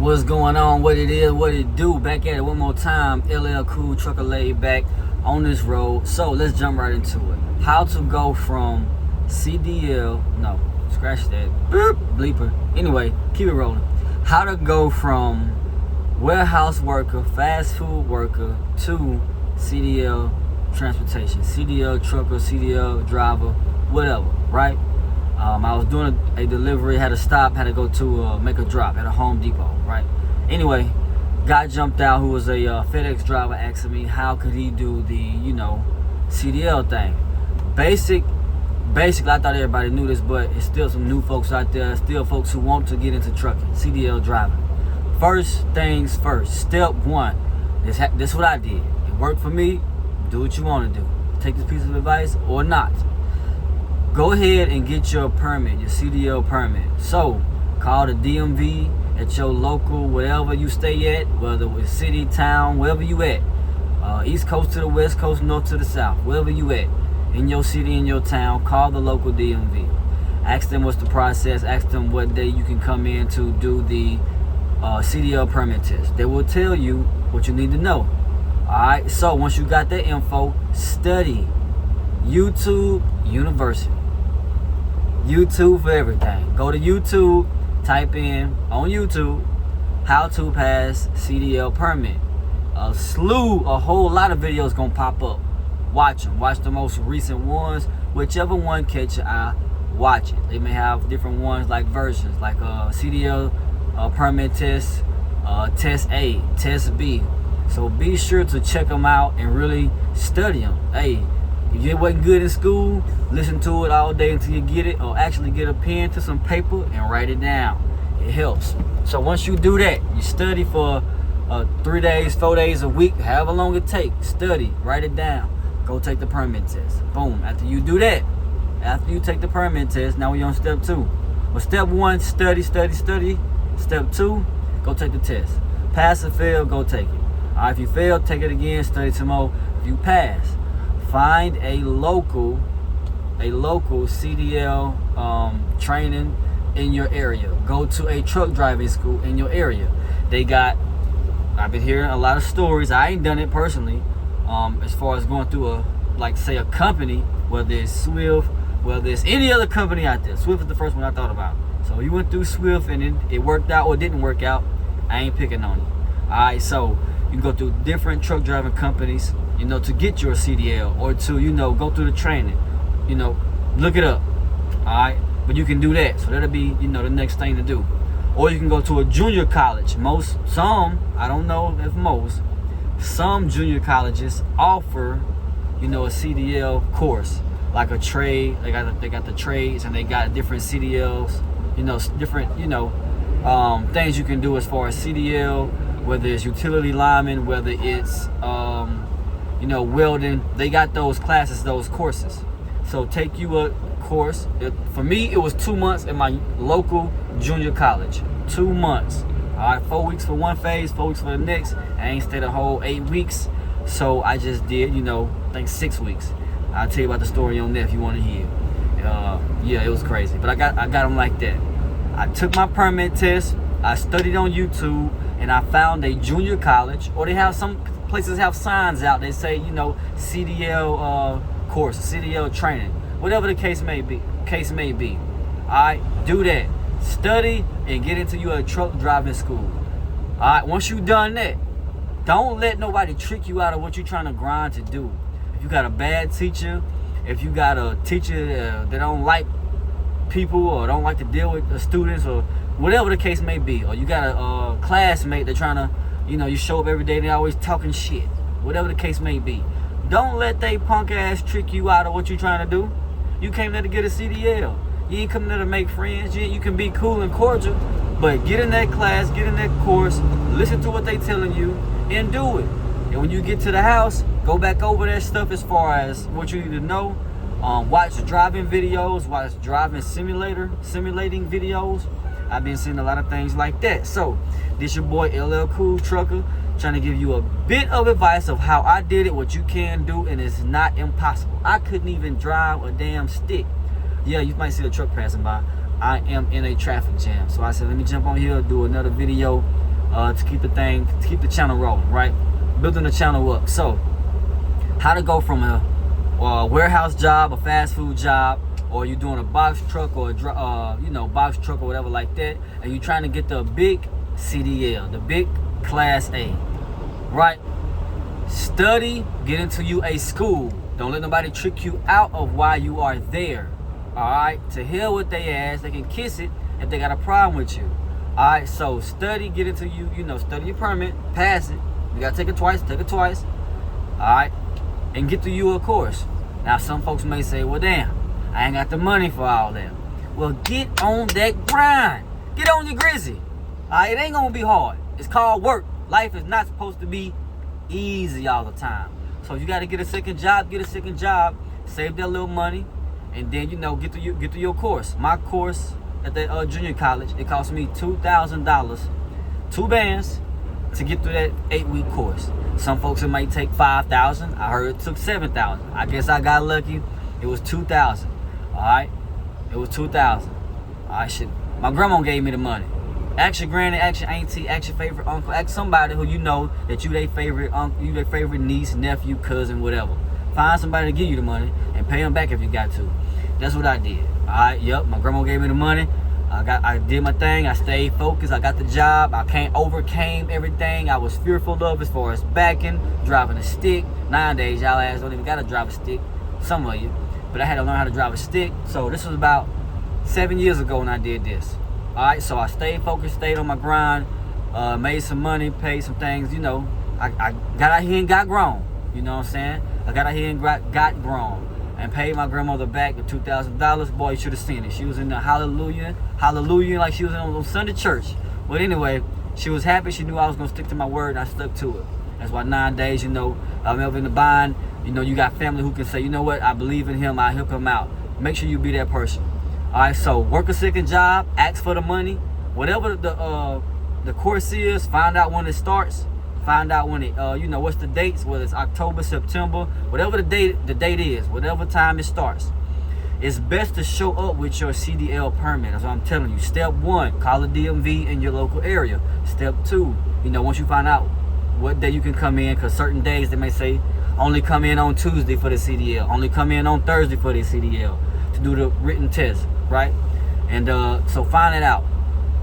What's going on, what it is, what it do. Back at it one more time. LL Cool Trucker laid back on this road. So let's jump right into it. How to go from CDL, no, scratch that, bleeper. Anyway, keep it rolling. How to go from warehouse worker, fast food worker to CDL transportation, CDL trucker, CDL driver, whatever, right? I was doing a delivery, had to stop, had to go to make a drop at a Home Depot, right? Anyway, guy jumped out who was a FedEx driver, asking me how could he do the, CDL thing. Basically, I thought everybody knew this, but it's still some new folks out there, still folks who want to get into trucking, CDL driving. First things first, step one, this is what I did. It worked for me, do what you want to do. Take this piece of advice or not. Go ahead and get your permit, your CDL permit. So, call the DMV at your local, wherever you stay at, whether it's city, town, wherever you at. East Coast to the West Coast, North to the South, wherever you at. In your city, in your town, call the local DMV. Ask them what's the process, ask them what day you can come in to do the CDL permit test. They will tell you what you need to know. Alright, so once you got that info, study. YouTube University. YouTube for everything. Go to YouTube, type in on YouTube how to pass CDL permit. A whole lot of videos gonna pop up. Watch them. Watch the most recent ones. Whichever one catch your eye, watch it. They may have different ones like versions, like CDL permit test, test A, test B. So be sure to check them out and really study them. Hey, if you wasn't good in school, listen to it all day until you get it, or actually get a pen to some paper and write it down. It helps. So once you do that, you study for 3 days, 4 days, a week, however long it takes. Study, write it down, go take the permit test. Boom. After you do that, after you take the permit test, now we're on step 2. Well, step 1, study. Step 2, go take the test. Pass or fail, go take it. All right, if you fail, take it again, study some more. If you pass, find a local CDL training in your area. Go to a truck driving school in your area. I've been hearing a lot of stories. I ain't done it personally. As far as going through a company, whether it's Swift, whether it's any other company out there. Swift is the first one I thought about. So you went through Swift and it worked out or didn't work out. I ain't picking on you. All right, so you can go through different truck driving companies, to get your CDL, or to, go through the training, look it up. All right, but you can do that. So that'll be, the next thing to do. Or you can go to a junior college. I don't know if most, some junior colleges offer, a CDL course, like a trade. They got the trades, and they got different CDLs, different, things you can do as far as CDL, whether it's utility lineman, whether it's, welding. They got those classes, those courses. So take you a course. For me, it was 2 months at my local junior college. 2 months. All right, 4 weeks for one phase, 4 weeks for the next. I ain't stayed a whole 8 weeks. So I just did, I think 6 weeks. I'll tell you about the story on that if you want to hear. Yeah, it was crazy. But I got them like that. I took my permit test. I studied on YouTube, and I found a junior college, or they have some places have signs out. They say, CDL course, CDL training, whatever the case may be. All right, do that. Study and get into your truck driving school. All right, once you've done that, don't let nobody trick you out of what you're trying to grind to do. If you got a bad teacher, if you got a teacher that don't like people or don't like to deal with the students, or whatever the case may be, or you got a classmate that trying to, you show up every day and they always talking shit, whatever the case may be, don't let they punk ass trick you out of what you're trying to do. You came there to get a CDL. You ain't coming there to make friends. You can be cool and cordial, but get in that class, get in that course, listen to what they telling you, and do it. And when you get to the house, go back over that stuff as far as what you need to know. Watch driving videos, watch driving simulating videos. I've been seeing a lot of things like that. So, this your boy LL Cool Trucker, trying to give you a bit of advice of how I did it, what you can do, and it's not impossible. I couldn't even drive a damn stick. Yeah, you might see a truck passing by. I am in a traffic jam. So I said, let me jump on here, do another video to keep the channel rolling, right? Building the channel up. So, how to go from a warehouse job, a fast food job, or you're doing a box truck or box truck or whatever like that, and you're trying to get the big CDL, the big Class A, right? Study, get into you a school. Don't let nobody trick you out of why you are there. All right, to hell with they ass. They can kiss it if they got a problem with you. All right, so study, get into you, study your permit, pass it. You gotta take it twice. All right, and get through you a course. Now, some folks may say, well, damn, I ain't got the money for all that. Well, get on that grind. Get on your grizzy. All right, it ain't gonna be hard. It's called work. Life is not supposed to be easy all the time. So you got to get a second job, save that little money, and then get through your course. My course at the junior college, it cost me $2,000, 2 bands, to get through that 8-week course. Some folks, it might take $5,000. I heard it took $7,000. I guess I got lucky. It was $2,000. All right, it was $2,000. All right, shit. My grandma gave me the money. Ask your granny, ask your auntie, ask your favorite uncle, ask somebody who you know that you their favorite uncle, you their favorite niece, nephew, cousin, whatever. Find somebody to give you the money and pay them back if you got to. That's what I did. All right, yep. My grandma gave me the money. I did my thing. I stayed focused. I got the job. I overcame everything I was fearful of as far as backing, driving a stick. Nowadays, y'all ass don't even gotta drive a stick. Some of you, but I had to learn how to drive a stick. So this was about 7 years ago when I did this. All right, so I stayed focused, stayed on my grind, made some money, paid some things. I got out here and got grown. You know what I'm saying? I got out here and got grown and paid my grandmother back the $2,000. Boy, you should have seen it. She was in the hallelujah, like she was in Sunday church. But anyway, she was happy. She knew I was going to stick to my word, and I stuck to it. That's why nowadays, I'm ever in the bind. You got family who can say, you know what, I believe in him, I help him out. Make sure you be that person. All right, so work a second job, ask for the money, whatever the course is. Find out when it starts. Find out when it, what's the dates, whether it's October, September, whatever the date is, whatever time it starts. It's best to show up with your CDL permit. That's what I'm telling you. Step 1, call a DMV in your local area. Step 2, once you find out what day you can come in, because certain days they may say only come in on Tuesday for the CDL, only come in on Thursday for the CDL to do the written test. Right? And so find it out.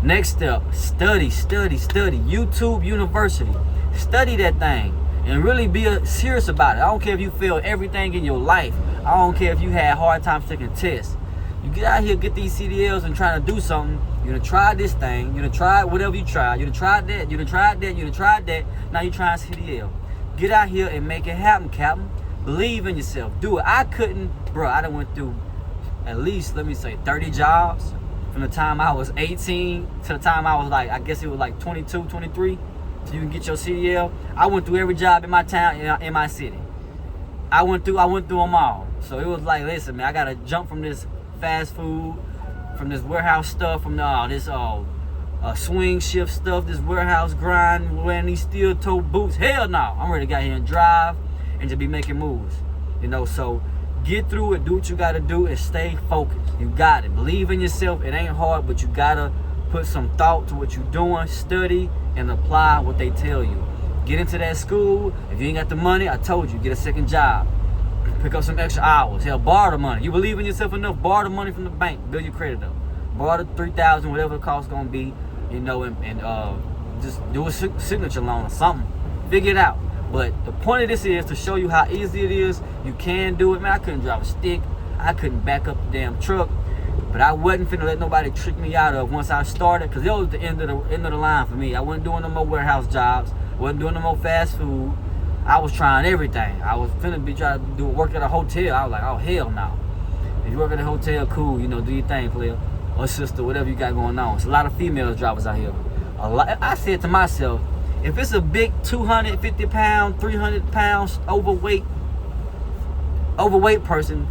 Next step, study. YouTube University. Study that thing and really be serious about it. I don't care if you fail everything in your life. I don't care if you had hard times taking tests. You get out here, get these CDLs and trying to do something. You're gonna try this thing. You're gonna try whatever you try. You're gonna try that. You're gonna try that. You're gonna try that. Now you're trying CDL. Get out here and make it happen, Captain. Believe in yourself. Do it. I couldn't, bro. I done went through at least, let me say, 30 jobs from the time I was 18 to the time I was I guess it was 22, 23, so you can get your CDL. I went through every job in my town, in my city. I went through them all. So it was listen, man, I gotta jump from this fast food, from this warehouse stuff, from this swing shift stuff, this warehouse grind, wearing these steel toe boots. Hell no, I'm ready to get here and drive and just be making moves. So get through it, do what you gotta do, and stay focused. You got it. Believe in yourself. It ain't hard, but you gotta put some thought to what you're doing. Study and apply what they tell you. Get into that school. If you ain't got the money, I told you, get a second job. Pick up some extra hours. Hell, borrow the money. You believe in yourself enough, borrow the money from the bank. Build your credit up. Borrow the $3,000, whatever the cost gonna be, and just do a signature loan or something. Figure it out. But the point of this is to show you how easy it is. You can do it, man. I couldn't drive a stick. I couldn't back up the damn truck. But I wasn't finna let nobody trick me out of once I started, because it was the end of the line for me. I wasn't doing no more warehouse jobs. Wasn't doing no more fast food. I was trying everything. I was finna be trying to work at a hotel. I was like, oh hell no. If you work at a hotel, cool. Do your thing, player or sister, whatever you got going on. It's a lot of female drivers out here. I said to myself, if it's a big 250 pound, 300 pounds overweight person,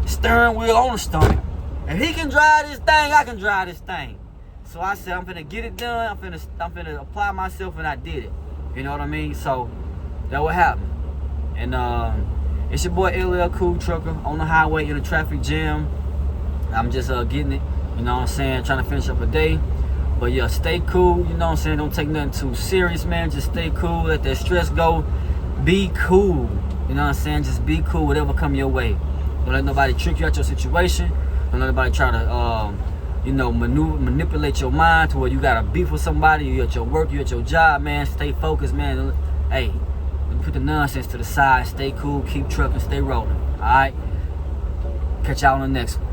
steering wheel on the stomach, if he can drive this thing, I can drive this thing. So I said, I'm finna get it done. I'm finna apply myself, and I did it. You know what I mean? So that what happened. And it's your boy LL Cool Trucker on the highway in a traffic jam. I'm just getting it. You know what I'm saying? Trying to finish up a day. But yeah, stay cool, you know what I'm saying? Don't take nothing too serious, man. Just stay cool, let that stress go. Be cool, you know what I'm saying? Just be cool, whatever come your way. Don't let nobody trick you out your situation. Don't let nobody try to, manipulate your mind to where you got to beef with somebody. You at your work, you at your job, man. Stay focused, man. Hey, put the nonsense to the side. Stay cool, keep trucking, stay rolling. All right? Catch y'all on the next one.